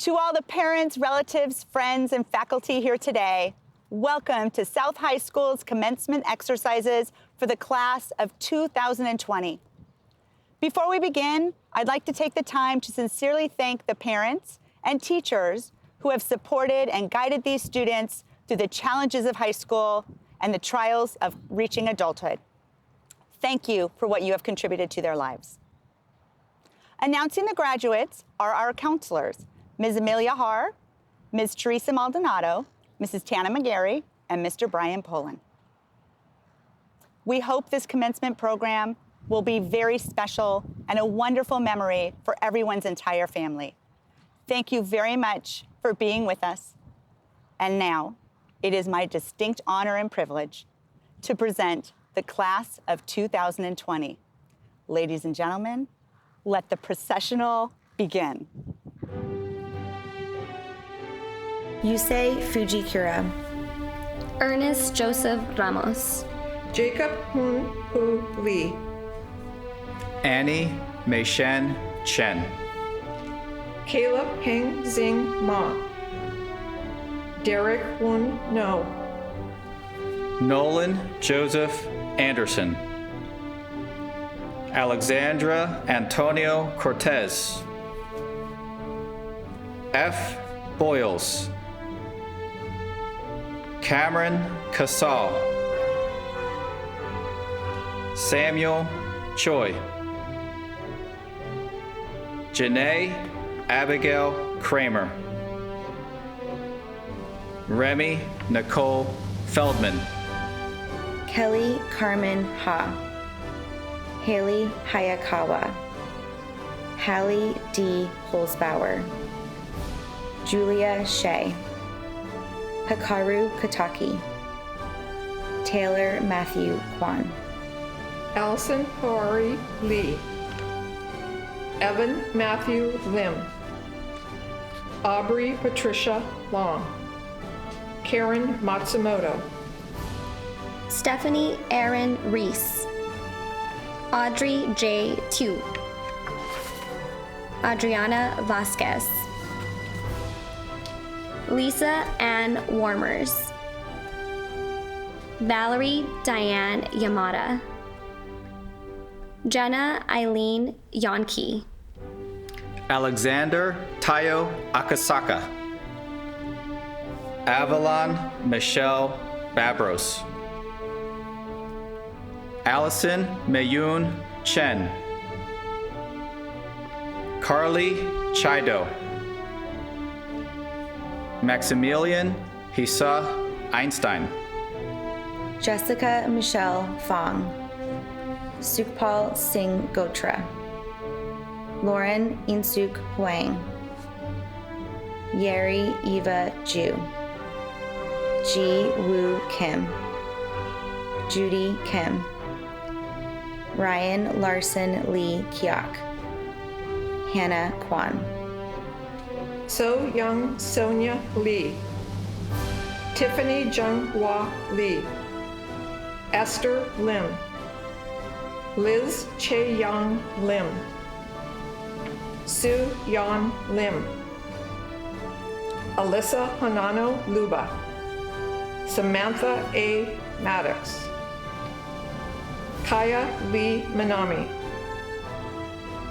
To all the parents, relatives, friends, and faculty here today, welcome to South High School's commencement exercises for the class of 2020. Before we begin, I'd like to take the time to sincerely thank the parents and teachers who have supported and guided these students through the challenges of high school and the trials of reaching adulthood. Thank you for what you have contributed to their lives. Announcing the graduates are our counselors, Ms. Amelia Haar, Ms. Teresa Maldonado, Mrs. Tana McGarry, and Mr. Brian Poland. We hope this commencement program will be very special and a wonderful memory for everyone's entire family. Thank you very much for being with us. And now, it is my distinct honor and privilege to present the class of 2020. Ladies and gentlemen, let the processional begin. Yusei Fujikura, Ernest Joseph Ramos, Jacob Hoon Hu Lee, Annie Meishen Chen, Caleb Heng Zing Ma, Derek Woon No, Nolan Joseph Anderson, Alexandra Antonio Cortez, F. Boyles, Cameron Casal, Samuel Choi, Janae Abigail Kramer, Remy Nicole Feldman, Kelly Carmen Ha, Haley Hayakawa, Hallie D. Holzbauer, Julia Shea, Hikaru Kataki, Taylor Matthew Kwan, Allison Hori Lee, Evan Matthew Lim, Aubrey Patricia Long, Karen Matsumoto, Stephanie Erin Reese, Audrey J. Tew, Adriana Vasquez, Lisa Ann Warmers, Valerie Diane Yamada, Jenna Eileen Yonke, Alexander Tayo Akasaka, Avalon Michelle Babros, Allison Mayun Chen, Carly Chido, Maximilian Hisa Einstein, Jessica Michelle Fong, Sukhpal Singh Gotra, Lauren Insuk Huang, Yeri Eva Ju, Ji Woo Kim, Judy Kim, Ryan Larson Lee Kiak, Hannah Kwan, So Young Sonia Lee, Tiffany Junghua Lee, Esther Lim, Liz Che Young Lim, Sue Yan Lim, Alyssa Hanano Luba, Samantha A. Maddox, Kaya Lee Minami,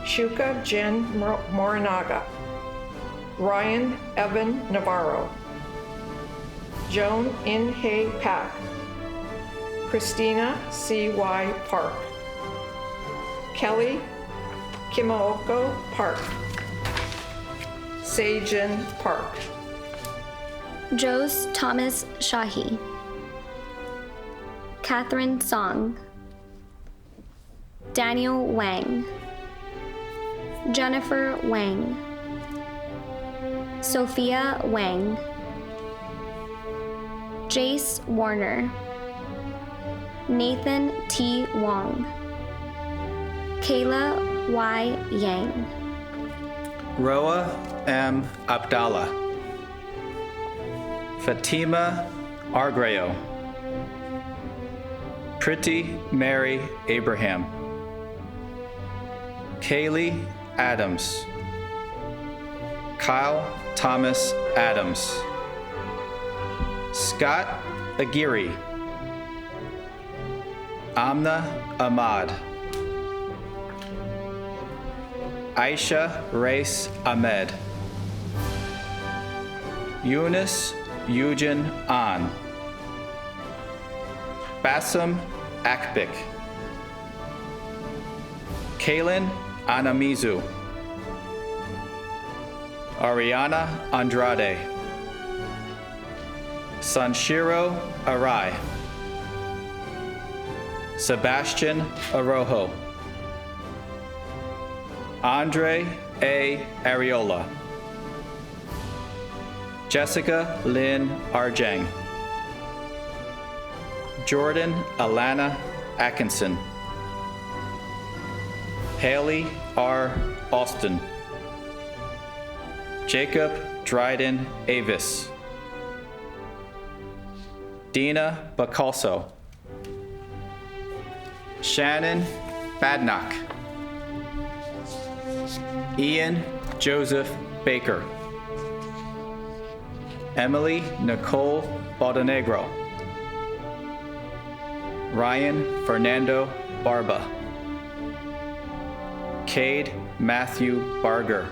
Shuka Jen Morinaga, Ryan Evan Navarro, Joan In Hei Pak, Christina C.Y. Park, Kelly Kimaoko Park, Sejin Park, Jose Thomas Shahi, Catherine Song, Daniel Wang, Jennifer Wang, Sophia Wang, Jace Warner, Nathan T. Wong, Kayla Y. Yang, Roa M. Abdallah, Fatima Argreo, Pretty Mary Abraham, Kaylee Adams, Kyle Thomas Adams. Scott Aguirre. Amna Ahmad. Aisha Reis Ahmed. Yunus Eugen An. Bassem Akbik. Kaylin Anamizu. Ariana Andrade. Sanshiro Arai. Sebastian Arojo. Andre A. Ariola. Jessica Lynn Arjang. Jordan Alana Atkinson. Haley R. Austin. Jacob Dryden Avis. Dina Bacalso. Shannon Badnock. Ian Joseph Baker. Emily Nicole Baldenegro. Ryan Fernando Barba. Cade Matthew Barger.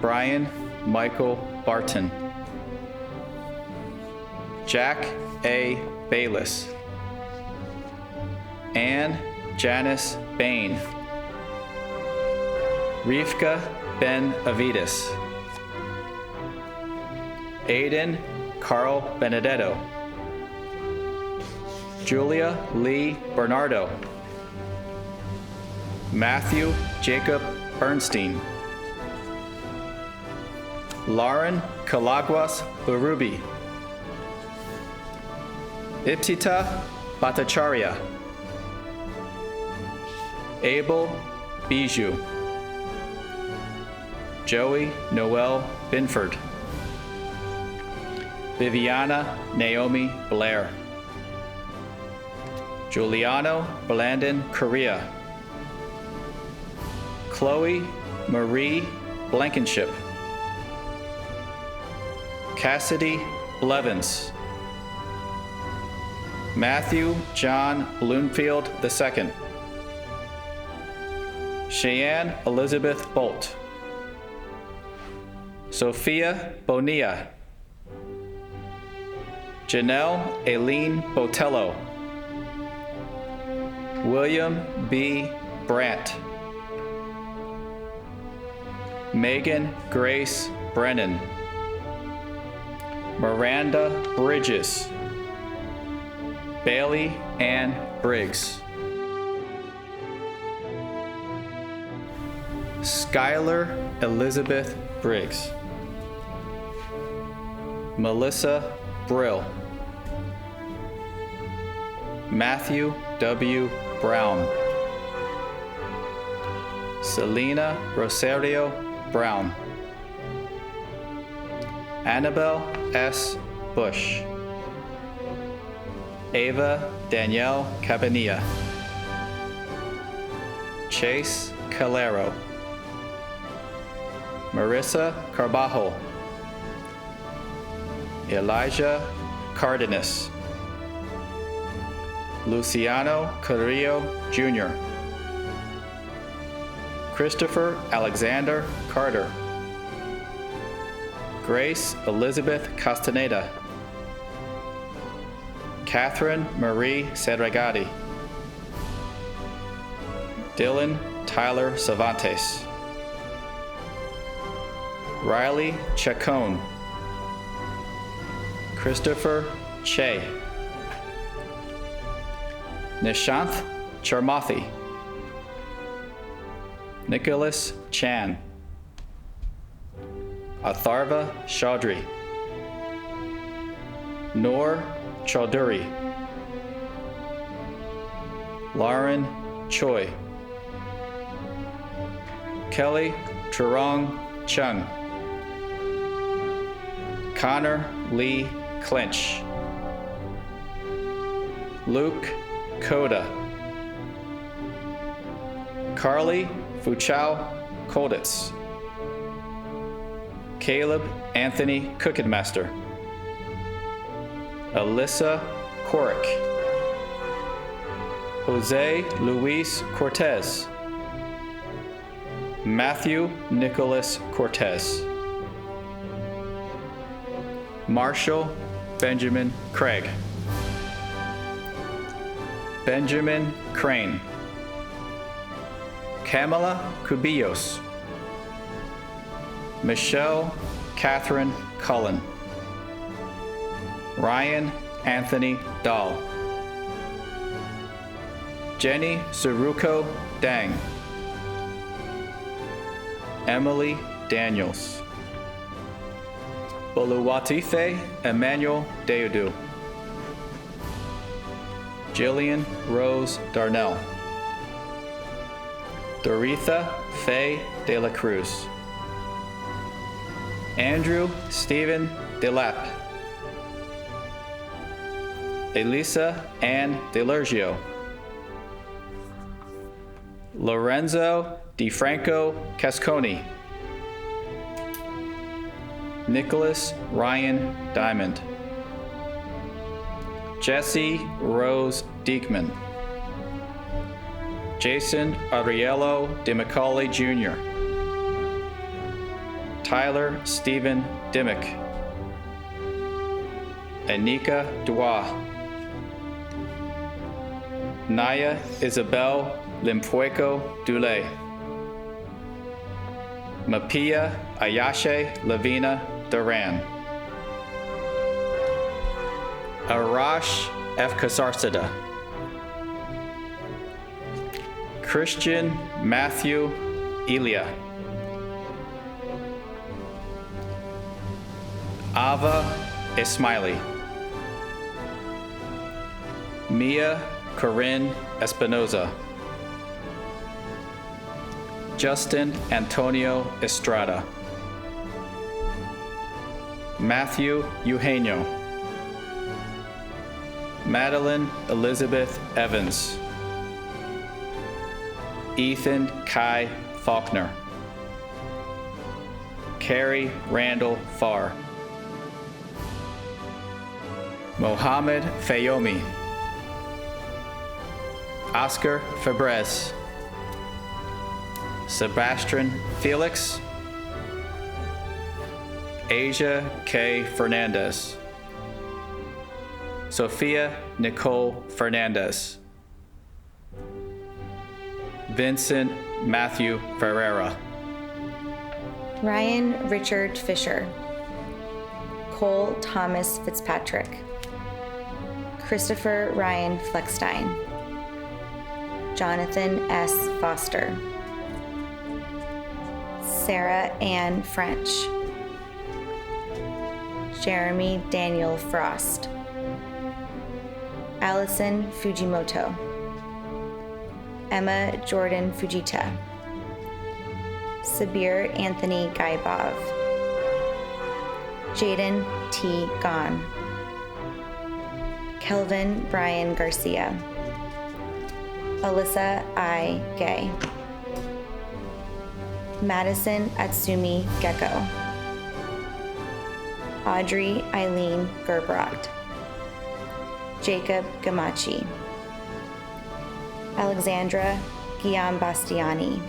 Brian Michael Barton. Jack A. Bayless. Anne Janice Bain. Rivka Ben Avidas. Aiden Carl Benedetto. Julia Lee Bernardo. Matthew Jacob Bernstein. Lauren Calaguas Barubi. Iptita Bhattacharya. Abel Bijou. Joey Noel Binford. Viviana Naomi Blair. Giuliano Blandon Correa. Chloe Marie Blankenship. Cassidy Blevins. Matthew John Bloomfield II. Cheyenne Elizabeth Bolt. Sophia Bonilla. Janelle Aileen Botello. William B. Brandt. Megan Grace Brennan. Miranda Bridges. Bailey Ann Briggs. Skylar Elizabeth Briggs. Melissa Brill. Matthew W. Brown. Selena Rosario Brown. Annabelle S. Bush. Ava Danielle Cabanilla. Chase Calero. Marissa Carbajo. Elijah Cardenas. Luciano Carrillo Jr. Christopher Alexander Carter. Grace Elizabeth Castaneda. Catherine Marie Sedragati. Dylan Tyler Cervantes. Riley Chacon. Christopher Che. Nishanth Charmathi. Nicholas Chan. Atharva Chaudhry. Noor Chaudhuri. Lauren Choi. Kelly Trurong Chung. Connor Lee Clinch. Luke Koda. Carly Fuchao Koditz. Caleb Anthony Cookidmaster. Alyssa Corrick. Jose Luis Cortez. Matthew Nicholas Cortez. Marshall Benjamin Craig. Benjamin Crane. Kamala Cubillos. Michelle Catherine Cullen. Ryan Anthony Dahl. Jenny Saruko Dang. Emily Daniels. Boluwatife Emmanuel Deodu. Jillian Rose Darnell. Doretha Faye De La Cruz. Andrew Stephen Delap. Elisa Ann DeLurgio. Lorenzo DiFranco Casconi. Nicholas Ryan Diamond. Jesse Rose Diekman. Jason Ariello DeMacaulay Jr. Tyler Stephen Dimmick. Anika Dua. Naya Isabel Limfueco Dule. Mapia Ayashe Lavina Duran. Arash F. Kasarsada. Christian Matthew Elia. Ava Ismaili. Mia Corinne Espinoza. Justin Antonio Estrada. Matthew Eugenio. Madeline Elizabeth Evans. Ethan Kai Faulkner. Carrie Randall Farr. Mohammed Fayomi. Oscar Fabrez. Sebastian Felix. Asia K. Fernandez. Sophia Nicole Fernandez. Vincent Matthew Ferreira. Ryan Richard Fisher. Cole Thomas Fitzpatrick. Christopher Ryan Fleckstein. Jonathan S. Foster. Sarah Ann French. Jeremy Daniel Frost. Allison Fujimoto. Emma Jordan Fujita. Sabir Anthony Gaibov. Jaden T. Gon. Kelvin Brian Garcia. Alyssa I. Gay. Madison Atsumi Gecko. Audrey Eileen Gerbrot. Jacob Gamachi. Alexandra Giambastiani.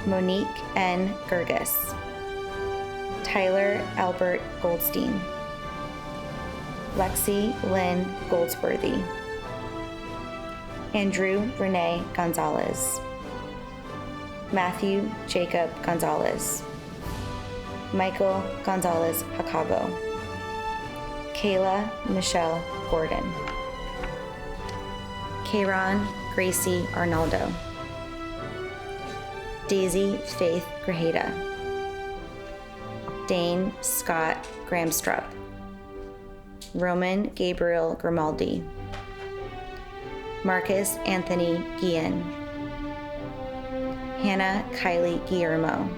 Monique N. Gerges. Tyler Albert Goldstein. Lexi Lynn Goldsworthy. Andrew Renee Gonzalez. Matthew Jacob Gonzalez. Michael Gonzalez Jacabo. Kayla Michelle Gordon. Kayron Gracie Arnaldo. Daisy Faith Grajeda. Dane Scott Gramstrup. Roman Gabriel Grimaldi. Marcus Anthony Guillen. Hannah Kylie Guillermo.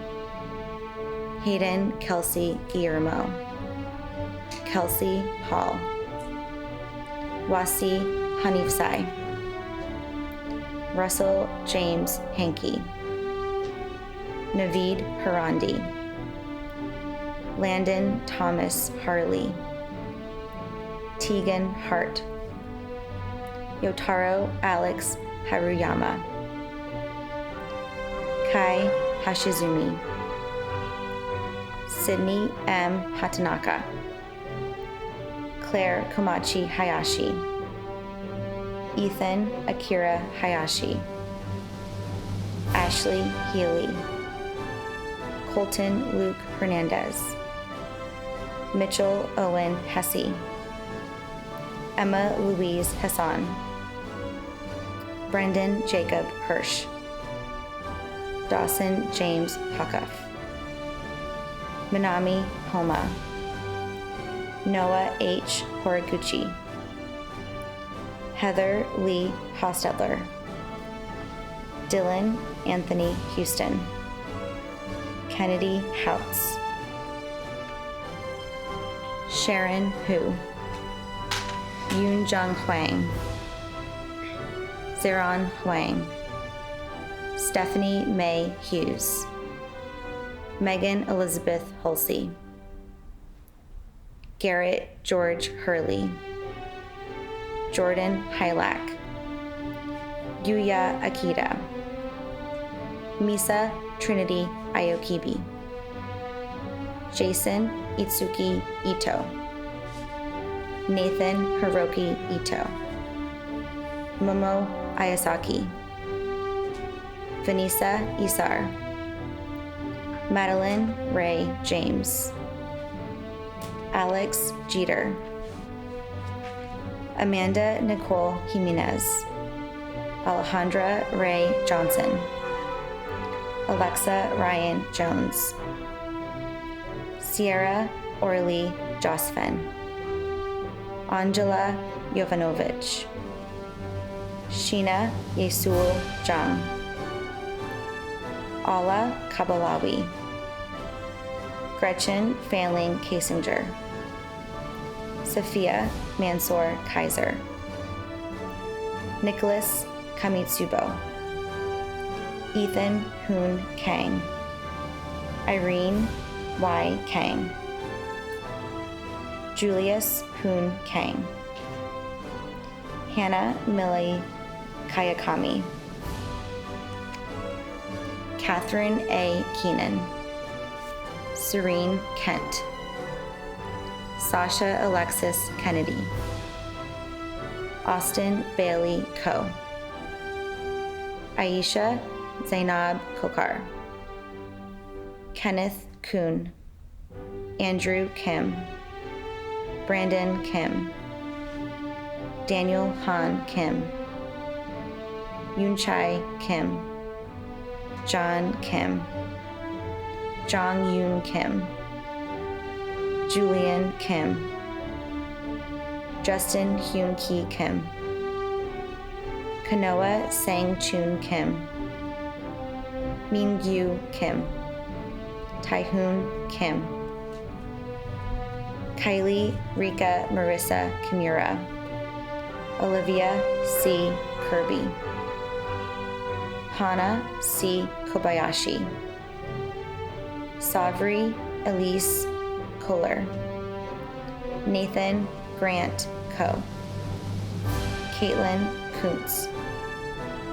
Hayden Kelsey Guillermo. Kelsey Hall. Wasi Hanifsai. Russell James Hankey. Naveed Harandi. Landon Thomas Harley, Tegan Hart, Yotaro Alex Haruyama, Kai Hashizumi, Sydney M. Hatanaka, Claire Komachi Hayashi, Ethan Akira Hayashi, Ashley Healy, Colton Luke Hernandez, Mitchell Owen Hesse, Emma Louise Hassan, Brendan Jacob Hirsch, Dawson James Huckuff, Minami Homa, Noah H. Horiguchi, Heather Lee Hostetler, Dylan Anthony Houston, Kennedy Houts, Sharon Hu, Yoon Jung Hwang, Zeron Hwang, Stephanie May Hughes, Megan Elizabeth Hulsey, Garrett George Hurley, Jordan Hylack, Yuya Akita, Misa Trinity Ayokibi, Jason Itsuki Ito, Nathan Hiroki Ito, Momo Ayasaki, Vanessa Isar, Madeline Ray James, Alex Jeter, Amanda Nicole Jimenez, Alejandra Ray Johnson, Alexa Ryan Jones, Sierra Orly Josfen, Angela Jovanovic, Sheena Yesul Jung, Ala Kabalawi, Gretchen Fanling Kasinger, Sophia Mansour Kaiser, Nicholas Kamitsubo, Ethan Hoon Kang, Irene Y. Kang, Julius Hoon Kang, Hannah Millie Kayakami, Catherine A. Keenan, Serene Kent, Sasha Alexis Kennedy, Austin Bailey Coe, Aisha Zainab Kokar, Kenneth Kuhn, Andrew Kim, Brandon Kim, Daniel Han Kim, Yoonchai Kim, John Kim, Jong Yoon Kim, Julian Kim, Justin Hyun Ki Kim, Kanoa Sang Chun Kim, Mingyu Kim, Taehoon Kim, Kylie Rika Marissa Kimura, Olivia C. Kirby, Hana C. Kobayashi, Savri Elise Kohler, Nathan Grant Coe, Caitlin Kuntz,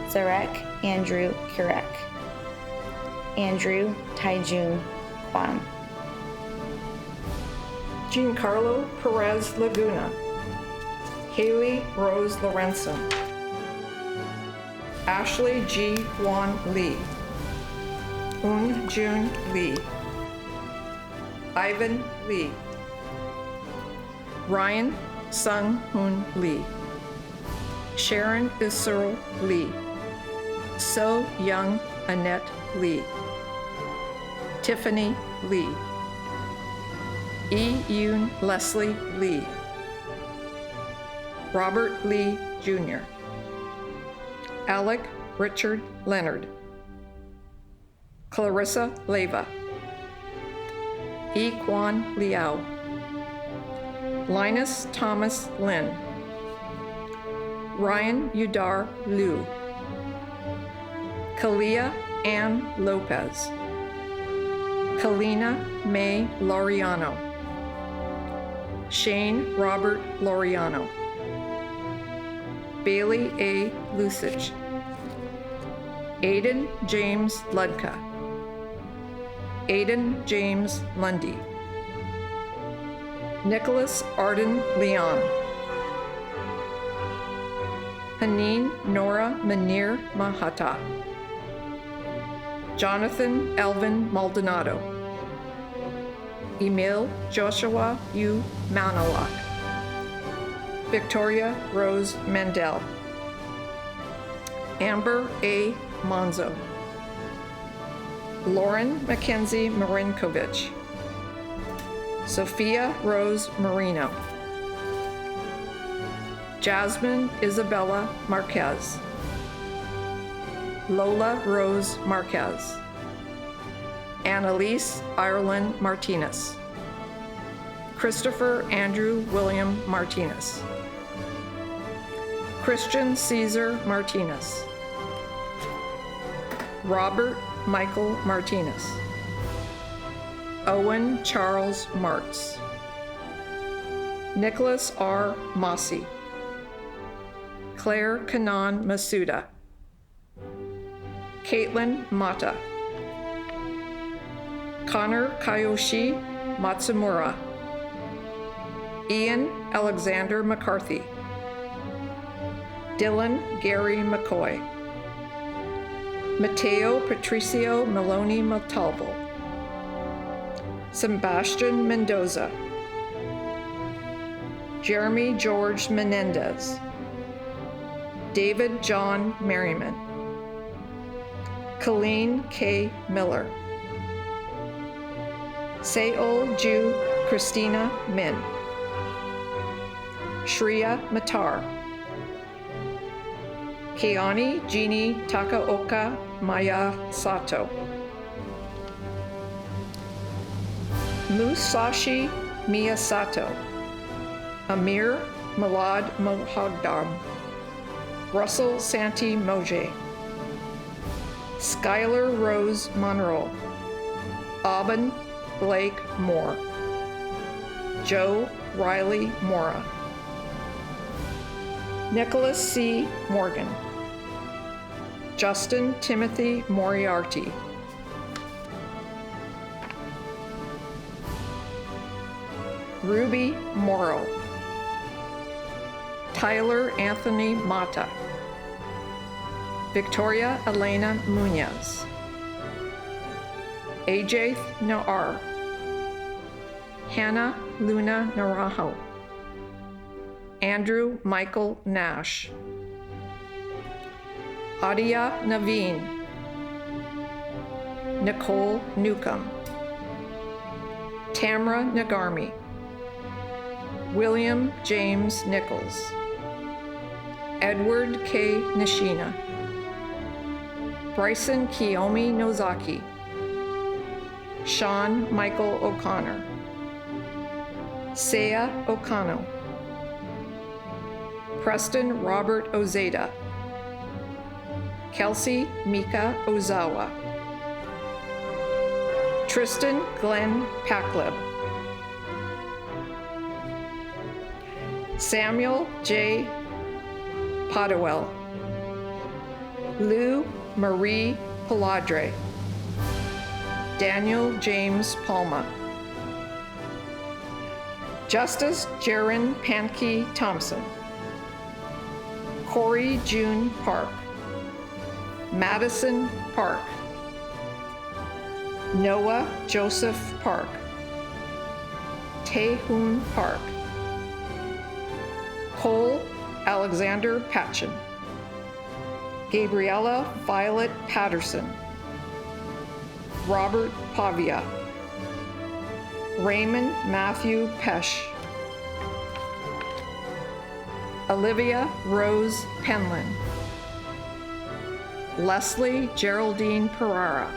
Zarek Andrew Kurek, Andrew Taijun Kwan, Giancarlo Perez Laguna, Haley Rose Lorenzo, Ashley G. Won Lee, Un Jun Lee, Ivan Lee, Ryan Sung Hoon Lee, Sharon Isurl Lee, So Young Annette Lee, Tiffany Lee, E. Yoon Leslie Lee, Robert Lee Jr., Alec Richard Leonard, Clarissa Leva, E. Quan Liao, Linus Thomas Lin, Ryan Udar Liu, Kalia Ann Lopez, Kalina May Laureano. Shane Robert Laureano. Bailey A. Lusich. Aidan James Ludka. Aidan James Lundy. Nicholas Arden Leon. Haneen Nora Manir Mahata. Jonathan Elvin Maldonado. Emil Joshua U. Manalak. Victoria Rose Mandel. Amber A. Monzo. Lauren Mackenzie Marinkovich. Sophia Rose Marino. Jasmine Isabella Marquez. Lola Rose Marquez. Annalise Ireland Martinez. Christopher Andrew William Martinez. Christian Caesar Martinez. Robert Michael Martinez. Owen Charles Martz. Nicholas R. Mossy. Claire Kanan Masuda. Caitlin Mata. Connor Kayoshi Matsumura. Ian Alexander McCarthy. Dylan Gary McCoy. Mateo Patricio Maloney Montalvo. Sebastian Mendoza. Jeremy George Menendez. David John Merriman. Colleen K. Miller. Seol Ju Christina Min. Shreya Matar. Keani Jeannie Takaoka Maya Sato. Musashi Miyasato. Amir Malad Mohagdam. Russell Santi Moje. Skylar Rose Monroe. Aubin Blake Moore. Joe Riley Mora. Nicholas C. Morgan. Justin Timothy Moriarty. Ruby Morrow. Tyler Anthony Mata. Victoria Elena Munoz. Ajay Naar. Hannah Luna Narajo. Andrew Michael Nash. Adia Naveen. Nicole Newcomb. Tamra Nagarmi. William James Nichols. Edward K. Nishina. Bryson Kiyomi Nozaki. Sean Michael O'Connor. Seiya Okano. Preston Robert Ozeda. Kelsey Mika Ozawa. Tristan Glenn Packleb. Samuel J. Podewell. Lou Marie Paladre. Daniel James Palma. Justice Jaron Pankey Thompson. Corey June Park. Madison Park. Noah Joseph Park. Taehoon Park. Cole Alexander Patchen. Gabriella Violet Patterson. Robert Pavia. Raymond Matthew Pesh. Olivia Rose Penland. Leslie Geraldine Pereira.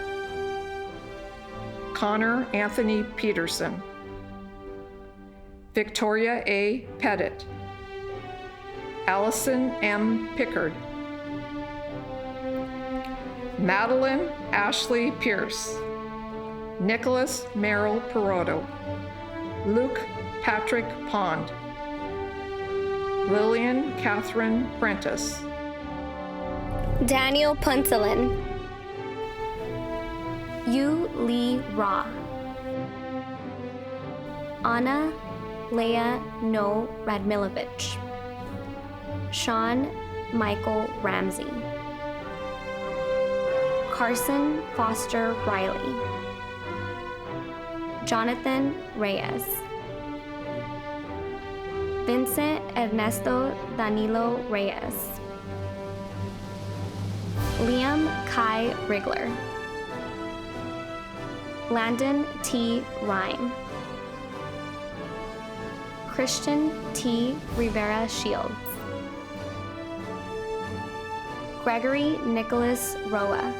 Connor Anthony Peterson. Victoria A. Pettit. Allison M. Pickard. Madeline Ashley Pierce. Nicholas Merrill Perotto, Luke Patrick Pond, Lillian Catherine Prentice, Daniel Puntalin, Yu Lee Ra, Anna Leah No Radmilovich, Sean Michael Ramsey, Carson Foster Riley, Jonathan Reyes, Vincent Ernesto Danilo Reyes, Liam Kai Rigler, Landon T. Rhyme, Christian T. Rivera Shields, Gregory Nicholas Roa,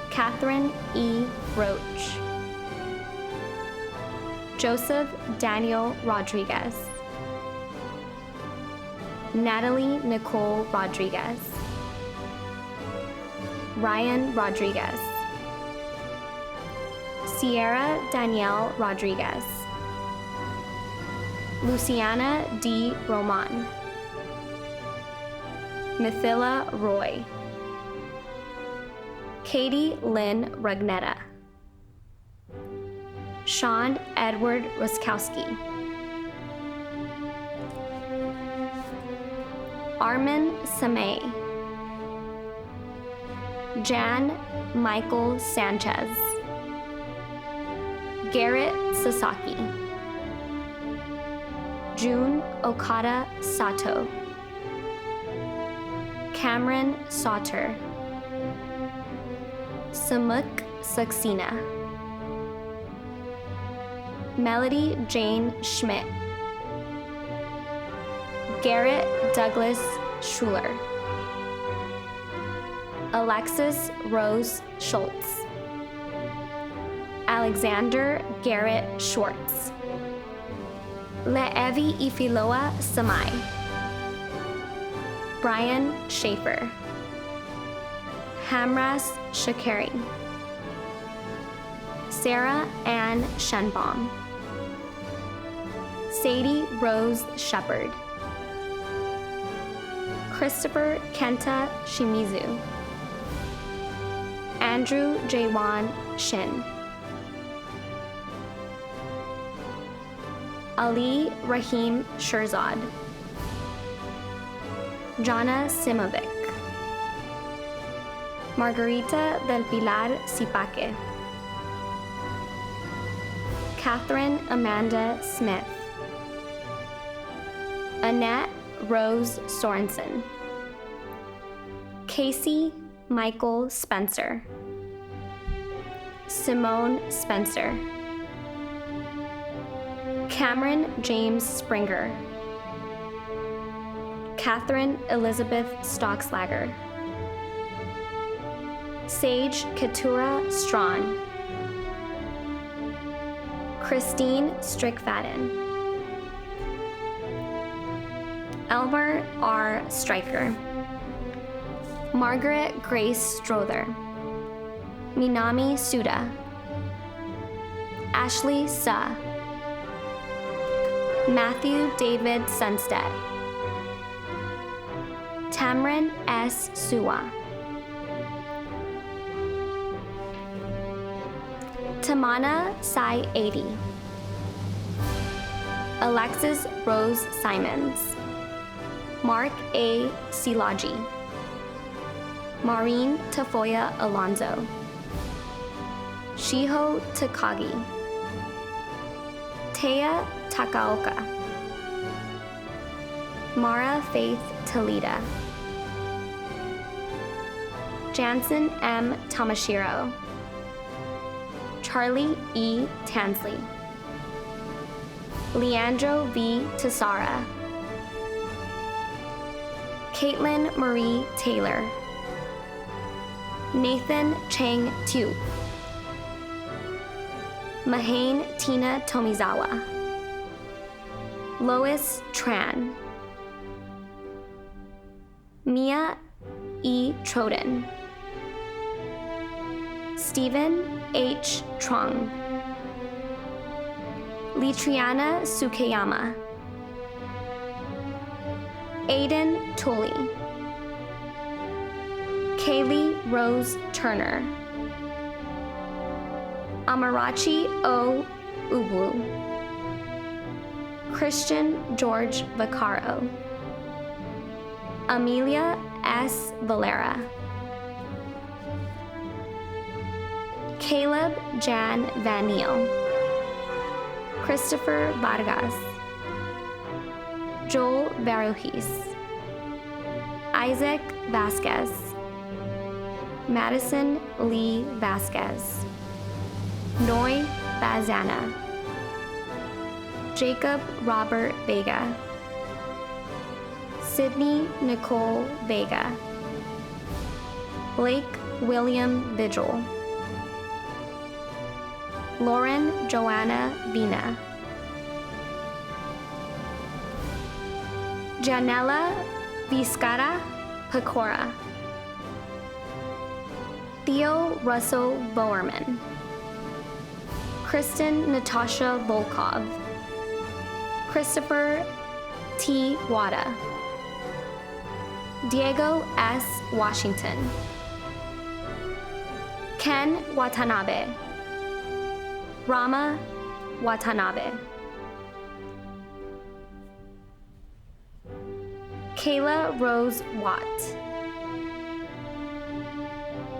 Catherine E. Roach, Joseph Daniel Rodriguez, Natalie Nicole Rodriguez, Ryan Rodriguez, Sierra Danielle Rodriguez, Luciana D. Roman, Mithila Roy, Katie Lynn Rugnetta, Sean Edward Ruskowski, Armin Samay, Jan Michael Sanchez, Garrett Sasaki, June Okada Sato, Cameron Sauter, Samuk Saxena, Melody Jane Schmidt, Garrett Douglas Schuler, Alexis Rose Schultz, Alexander Garrett Schwartz, Le'evi Ifiloa Samai, Brian Schaefer, Hamras Shakari, Sarah Ann Shenbaum, Sadie Rose Shepard, Christopher Kenta Shimizu, Andrew Jawan Shin, Ali Rahim Shirzad, Jana Simovic, Margarita del Pilar Sipaque, Catherine Amanda Smith, Annette Rose Sorensen, Casey Michael Spencer, Simone Spencer, Cameron James Springer, Catherine Elizabeth Stockslager, Sage Keturah Strawn, Christine Strickfaden, Elmer R. Stryker, Margaret Grace Strother, Minami Suda, Ashley Suh, Matthew David Sunstead, Tamron S. Suwa, Tamana Sai 80, Alexis Rose Simons, Mark A. Silaji, Maureen Tafoya Alonzo, Shiho Takagi, Taya Takaoka, Mara Faith Talita, Jansen M. Tamashiro, Charlie E. Tansley, Leandro V. Tassara, Caitlin Marie Taylor, Nathan Chang Tu, Mahane Tina Tomizawa, Lois Tran, Mia E. Troden, Stephen H. Trong, Litriana Sukeyama, Aiden Tully, Kaylee Rose Turner, Amarachi O. Ubu, Christian George Vaccaro, Amelia S. Valera, Caleb Jan Van Neel, Christopher Vargas, Joel Varuhis, Isaac Vasquez, Madison Lee Vasquez, Noy Bazana, Jacob Robert Vega, Sydney Nicole Vega, Blake William Vigil, Lauren Joanna Vina, Janella Vizcara Pecora, Theo Russell Bowerman, Kristen Natasha Volkov, Christopher T. Wada, Diego S. Washington, Ken Watanabe, Rama Watanabe, Kayla Rose Watt,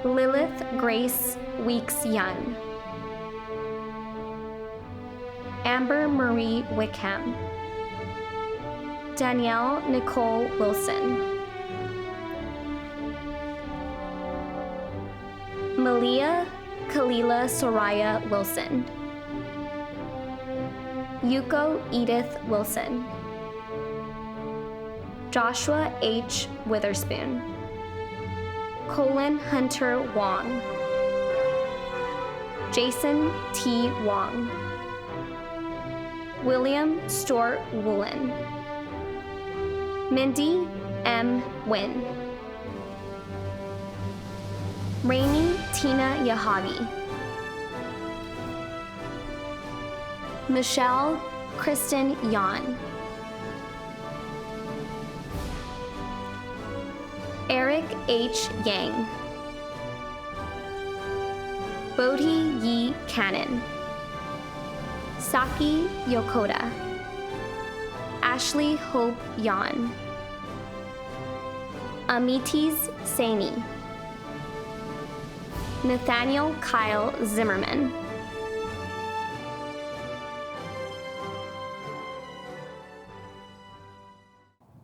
Lilith Grace Weeks Young, Amber Marie Wickham, Danielle Nicole Wilson, Malia Kalila Soraya Wilson, Yuko Edith Wilson, Joshua H. Witherspoon, Colin Hunter Wong, Jason T. Wong, William Stuart Woolen, Mindy M. Wynn, Rainey Tina Yahavi, Michelle Kristen Yan, Eric H. Yang, Bodhi Yi Cannon, Saki Yokota, Ashley Hope Yan, Amitis Saini, Nathaniel Kyle Zimmerman,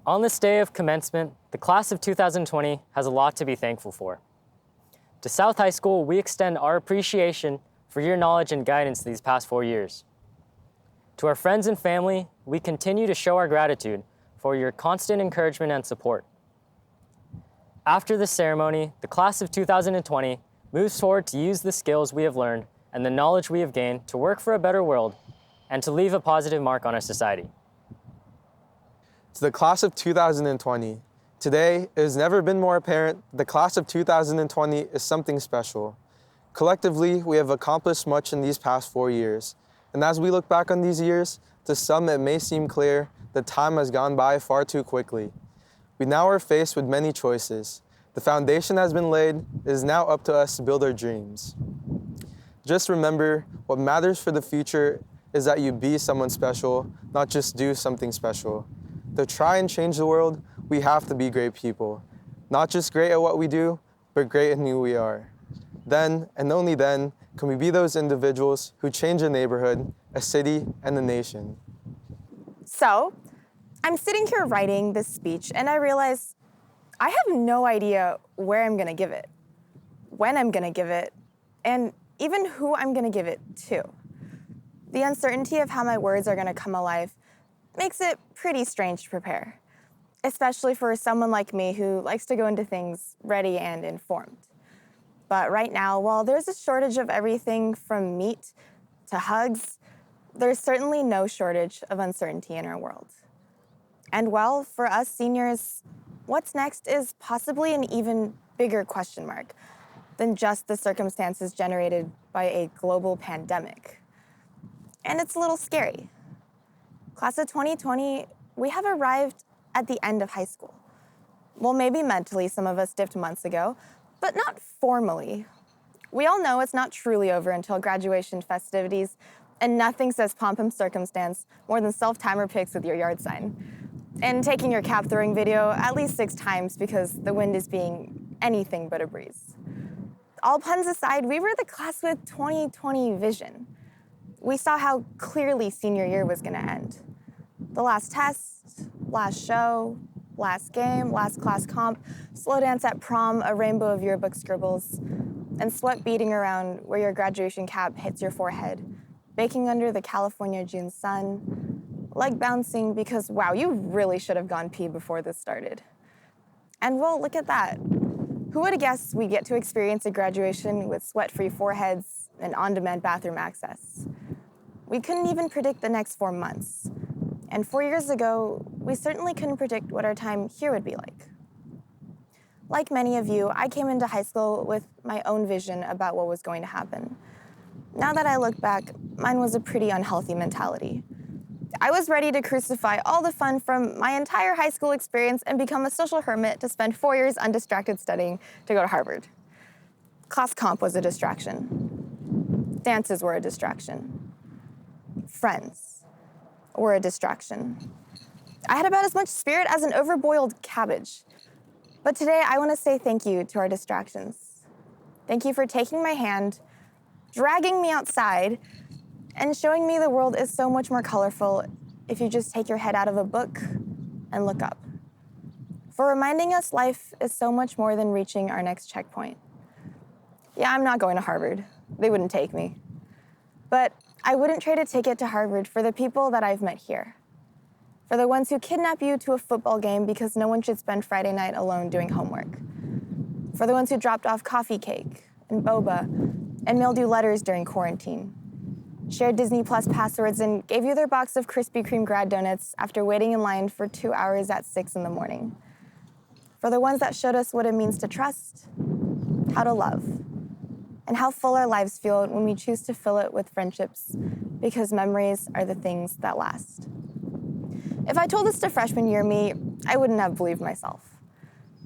On this day of commencement, the class of 2020 has a lot to be thankful for. To South High School, we extend our appreciation for your knowledge and guidance these past 4 years. To our friends and family, we continue to show our gratitude for your constant encouragement and support. After this ceremony, the class of 2020 moves forward to use the skills we have learned and the knowledge we have gained to work for a better world and to leave a positive mark on our society. To the class of 2020, today it has never been more apparent the class of 2020 is something special. Collectively, we have accomplished much in these past 4 years. And as we look back on these years, to some it may seem clear that time has gone by far too quickly. We now are faced with many choices. The foundation has been laid. It is now up to us to build our dreams. Just remember, what matters for the future is that you be someone special, not just do something special. To try and change the world, we have to be great people. Not just great at what we do, but great in who we are. Then, and only then, can we be those individuals who change a neighborhood, a city, and a nation. So, I'm sitting here writing this speech, and I realize I have no idea where I'm gonna give it, when I'm gonna give it, and even who I'm gonna give it to. The uncertainty of how my words are gonna come alive makes it pretty strange to prepare, especially for someone like me who likes to go into things ready and informed. But right now, while there's a shortage of everything from meat to hugs, there's certainly no shortage of uncertainty in our world. And well, for us seniors, what's next is possibly an even bigger question mark. than just the circumstances generated by a global pandemic. And it's a little scary. Class of 2020, we have arrived at the end of high school. Well, maybe mentally, some of us dipped months ago, but not formally. We all know it's not truly over until graduation festivities, and nothing says pomp and circumstance more than self-timer pics with your yard sign. And taking your cap throwing video at least 6 times because the wind is being anything but a breeze. All puns aside, we were the class with 2020 vision. We saw how clearly senior year was gonna end. The last test, last show, last game, last class comp, slow dance at prom, a rainbow of yearbook scribbles, and sweat beading around where your graduation cap hits your forehead, baking under the California June sun, leg bouncing because, wow, you really should have gone pee before this started. And well, look at that. Who would have guessed we'd get to experience a graduation with sweat-free foreheads and on-demand bathroom access? We couldn't even predict the next 4 months. And 4 years ago, we certainly couldn't predict what our time here would be like. Like many of you, I came into high school with my own vision about what was going to happen. Now that I look back, mine was a pretty unhealthy mentality. I was ready to crucify all the fun from my entire high school experience and become a social hermit to spend 4 years undistracted studying to go to Harvard. Class comp was a distraction. Dances were a distraction. Friends were a distraction. I had about as much spirit as an overboiled cabbage. But today I want to say thank you to our distractions. Thank you for taking my hand, dragging me outside, and showing me the world is so much more colorful if you just take your head out of a book and look up. For reminding us life is so much more than reaching our next checkpoint. Yeah, I'm not going to Harvard. They wouldn't take me. But I wouldn't trade a ticket to Harvard for the people that I've met here. For the ones who kidnap you to a football game because no one should spend Friday night alone doing homework. For the ones who dropped off coffee cake and boba and mailed you letters during quarantine. Shared Disney Plus passwords and gave you their box of Krispy Kreme grad donuts after waiting in line for 2 hours at 6 in the morning. For the ones that showed us what it means to trust, how to love, and how full our lives feel when we choose to fill it with friendships because memories are the things that last. If I told this to freshman year me, I wouldn't have believed myself.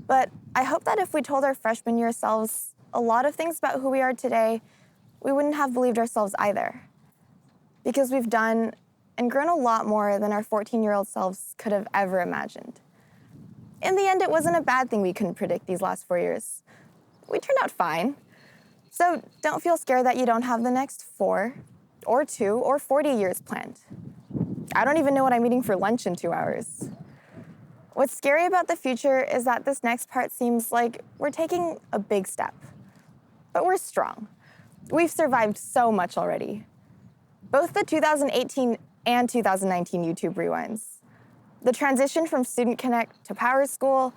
But I hope that if we told our freshman year selves a lot of things about who we are today, we wouldn't have believed ourselves either. Because we've done and grown a lot more than our 14-year-old selves could have ever imagined. In the end, it wasn't a bad thing we couldn't predict these last 4 years. We turned out fine. So don't feel scared that you don't have the next 4 or 2 or 40 years planned. I don't even know what I'm eating for lunch in 2 hours. What's scary about the future is that this next part seems like we're taking a big step. But we're strong. We've survived so much already. Both the 2018 and 2019 YouTube rewinds, the transition from Student Connect to Power School,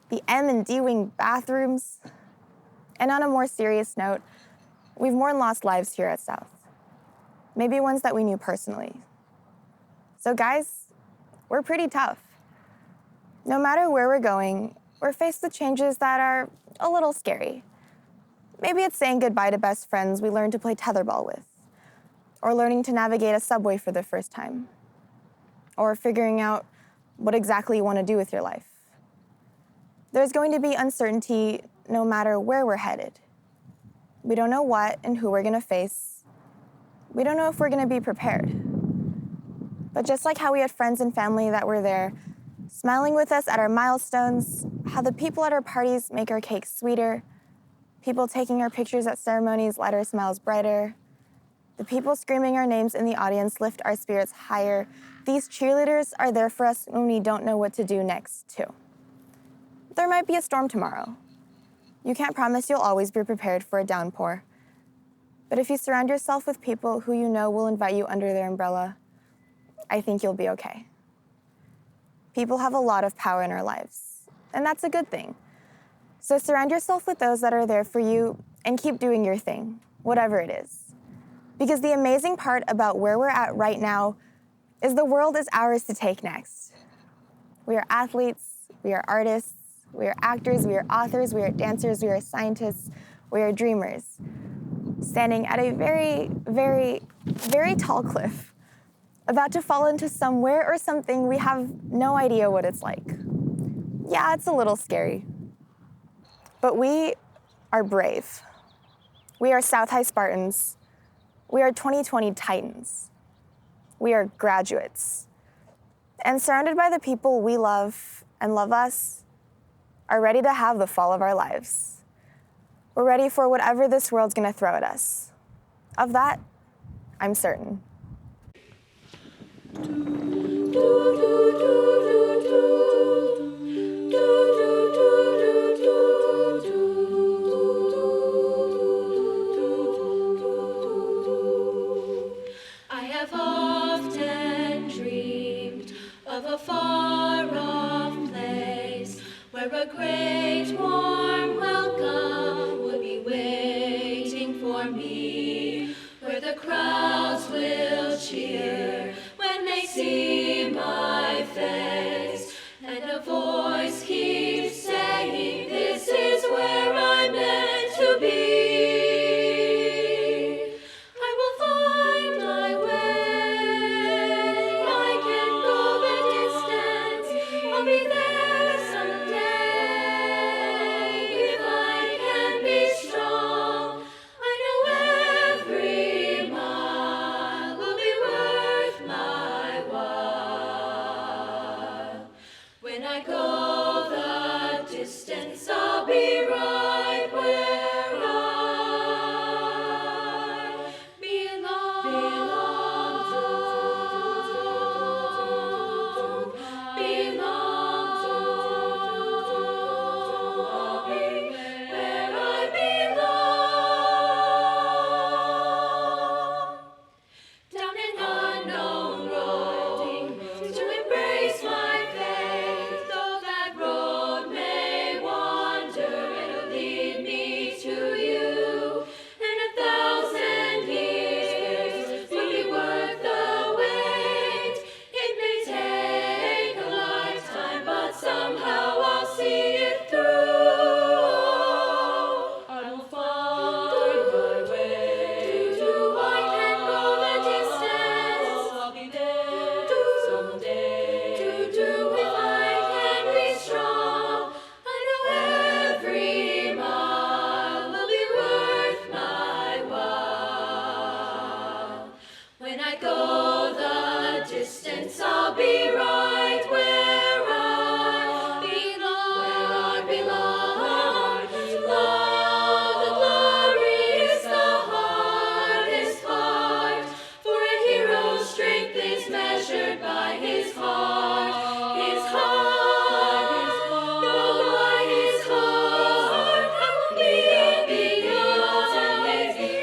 the M and D wing bathrooms, and on a more serious note, we've mourned lost lives here at South. Maybe ones that we knew personally. So guys, we're pretty tough. No matter where we're going, we're faced with changes that are a little scary. Maybe it's saying goodbye to best friends we learned to play tetherball with, or learning to navigate a subway for the first time, or figuring out what exactly you want to do with your life. There's going to be uncertainty no matter where we're headed. We don't know what and who we're going to face. We don't know if we're going to be prepared. But just like how we had friends and family that were there, smiling with us at our milestones, how the people at our parties make our cakes sweeter, people taking our pictures at ceremonies let our smiles brighter, the people screaming our names in the audience lift our spirits higher. These cheerleaders are there for us when we don't know what to do next, too. There might be a storm tomorrow. You can't promise you'll always be prepared for a downpour. But if you surround yourself with people who you know will invite you under their umbrella, I think you'll be okay. People have a lot of power in our lives, and that's a good thing. So surround yourself with those that are there for you and keep doing your thing, whatever it is. Because the amazing part about where we're at right now is the world is ours to take next. We are athletes, we are artists, we are actors, we are authors, we are dancers, we are scientists, We are dreamers, standing at a very, very, very tall cliff, about to fall into somewhere or something we have no idea what it's like. Yeah, it's a little scary. But we are brave. We are South High Spartans. We are 2020 Titans. We are graduates. And surrounded by the people we love and love us, are ready to have the fall of our lives. We're ready for whatever this world's gonna throw at us. Of that, I'm certain. I have often dreamed of a far-off place where a great warm welcome would be waiting for me, where the crowds will cheer when they see my face, and a voice keeps saying, "This is where I'm meant to be." I will find my way. I can go the distance. I'll be there someday. If I can be strong, I know every mile will be worth my while. When I go the distance, I'll be right where I belong. I'll be where I belong. Down an unknown road to embrace my faith, though that road may wander, it'll lead me to you. And 1,000 years will be worth the wait. It may take a lifetime, but somehow I'll see it through. I will find my way. I can go the distance. I'll be there someday. If I can be strong, I know every mile will be worth my while. When I go the distance, I'll be right where I belong. Where I belong. Love, the glory is the hardest part, for a hero's strength is measured by his heart. His heart, no, by his heart. I will be beyond.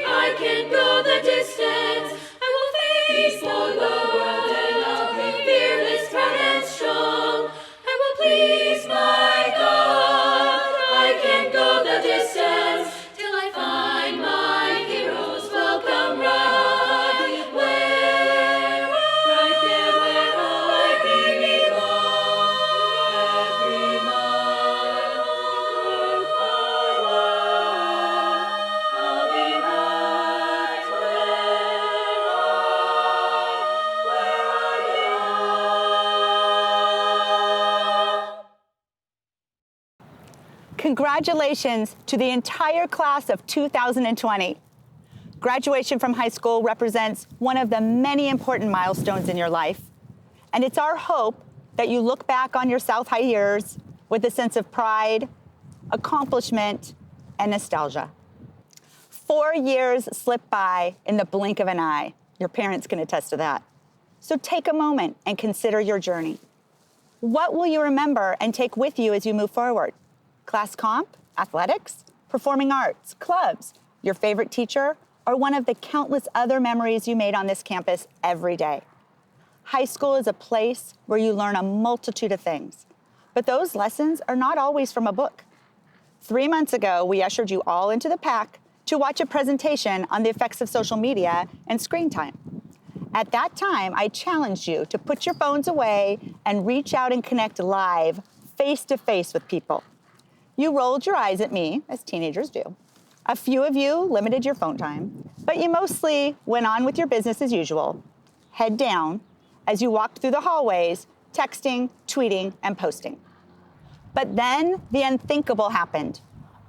I can go the distance. I will face the world and I'll be fearless, proud and strong. I will please my God. I can go the distance till I find my heroes. Welcome right where, right there where I belong. Every mile worth my while. I'll be right where I belong. Congratulations to the entire class of 2020. Graduation from high school represents one of the many important milestones in your life. And it's our hope that you look back on your South High years with a sense of pride, accomplishment, and nostalgia. 4 years slipped by in the blink of an eye. Your parents can attest to that. So take a moment and consider your journey. What will you remember and take with you as you move forward? Class comp, athletics, performing arts, clubs, your favorite teacher, or one of the countless other memories you made on this campus every day. High school is a place where you learn a multitude of things, but those lessons are not always from a book. 3 months ago, we ushered you all into the pack to watch a presentation on the effects of social media and screen time. At that time, I challenged you to put your phones away and reach out and connect live, face to face with people. You rolled your eyes at me, as teenagers do. A few of you limited your phone time, but you mostly went on with your business as usual, head down, as you walked through the hallways, texting, tweeting, and posting. But then the unthinkable happened.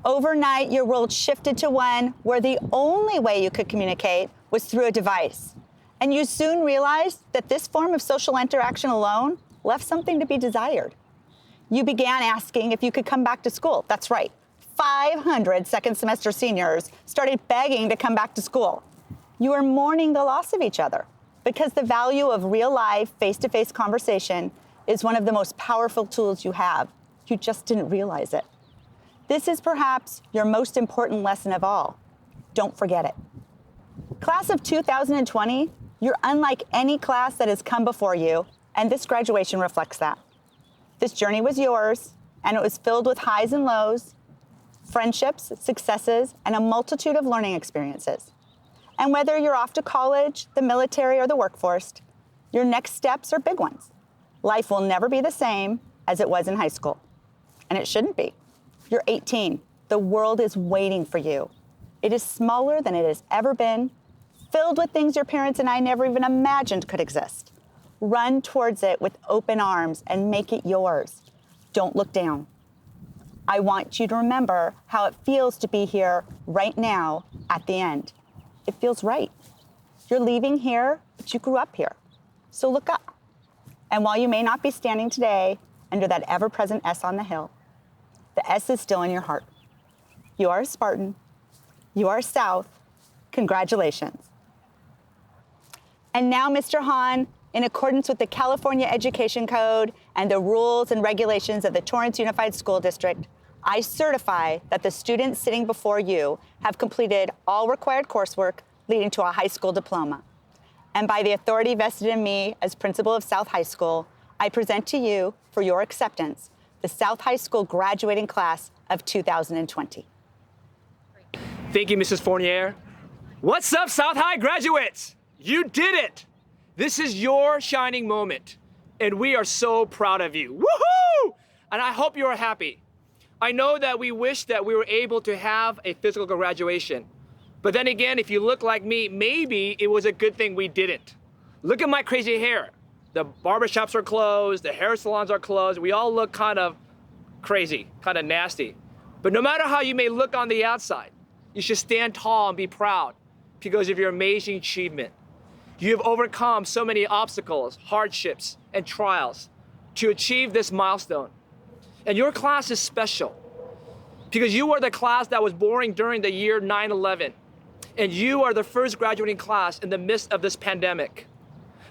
Overnight, your world shifted to one where the only way you could communicate was through a device. And you soon realized that this form of social interaction alone left something to be desired. You began asking if you could come back to school. That's right, 500 second semester seniors started begging to come back to school. You are mourning the loss of each other because the value of real life, face-to-face conversation is one of the most powerful tools you have. You just didn't realize it. This is perhaps your most important lesson of all. Don't forget it. Class of 2020, you're unlike any class that has come before you, and this graduation reflects that. This journey was yours, and it was filled with highs and lows, friendships, successes, and a multitude of learning experiences. And whether you're off to college, the military, or the workforce, your next steps are big ones. Life will never be the same as it was in high school. And it shouldn't be. You're 18. The world is waiting for you. It is smaller than it has ever been, filled with things your parents and I never even imagined could exist. Run towards it with open arms and make it yours. Don't look down. I want you to remember how it feels to be here right now at the end. It feels right. You're leaving here, but you grew up here. So look up. And while you may not be standing today under that ever-present S on the hill, the S is still in your heart. You are a Spartan. You are South. Congratulations. And now, Mr. Hahn, in accordance with the California Education Code and the rules and regulations of the Torrance Unified School District, I certify that the students sitting before you have completed all required coursework leading to a high school diploma. And by the authority vested in me as principal of South High School, I present to you, for your acceptance, the South High School graduating class of 2020. Thank you, Mrs. Fournier. What's up, South High graduates? You did it! This is your shining moment, and we are so proud of you. Woohoo! And I hope you are happy. I know that we wish that we were able to have a physical graduation. But then again, if you look like me, maybe it was a good thing we didn't. Look at my crazy hair. The barbershops are closed, the hair salons are closed. We all look kind of crazy, kind of nasty. But no matter how you may look on the outside, you should stand tall and be proud because of your amazing achievement. You have overcome so many obstacles, hardships, and trials to achieve this milestone. And your class is special because you are the class that was born during the year 9/11. And you are the first graduating class in the midst of this pandemic.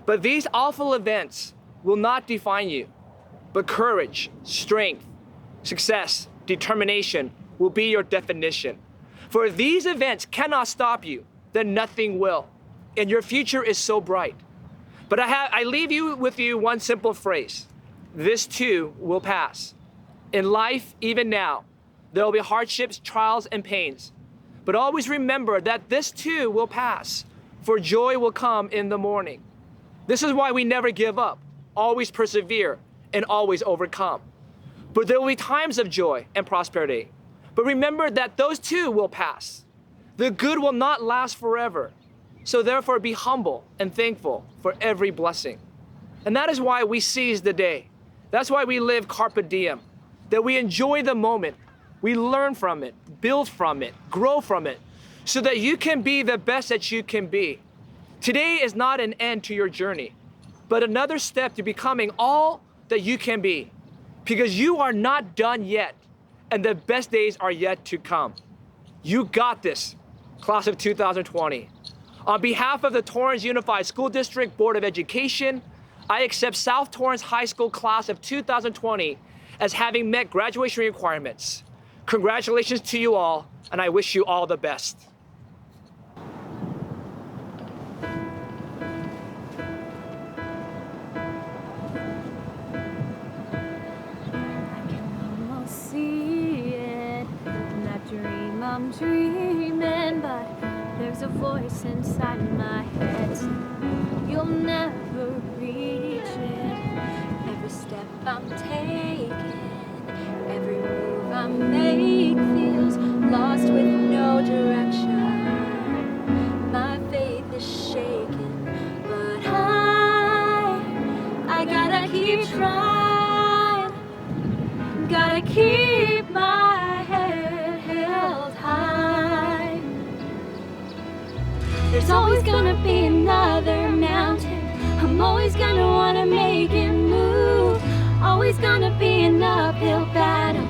But these awful events will not define you, but courage, strength, success, determination will be your definition. For if these events cannot stop you, then nothing will. And your future is so bright. But I leave you with one simple phrase. This too will pass. In life, even now, there will be hardships, trials, and pains. But always remember that this too will pass, for joy will come in the morning. This is why we never give up, always persevere, and always overcome. But there will be times of joy and prosperity. But remember that those too will pass. The good will not last forever. So therefore be humble and thankful for every blessing. And that is why we seize the day. That's why we live carpe diem, that we enjoy the moment. We learn from it, build from it, grow from it, so that you can be the best that you can be. Today is not an end to your journey, but another step to becoming all that you can be, because you are not done yet, and the best days are yet to come. You got this, class of 2020. On behalf of the Torrance Unified School District Board of Education, I accept South Torrance High School class of 2020 as having met graduation requirements. Congratulations to you all, and I wish you all the best. I'm dreaming, but there's a voice inside my head saying you'll never reach it. Every step I'm taking, every move I make feels lost with no no direction. My faith is shaking, but I gotta keep trying. Gotta keep my head held high. There's always gonna be another mountain. I'm always gonna wanna make it move. Always gonna be an uphill battle.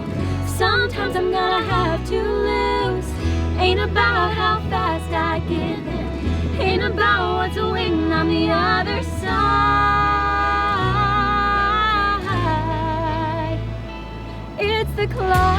Sometimes I'm gonna have to lose. Ain't about how fast I get there. Ain't about what's waiting on the other side. It's the climb.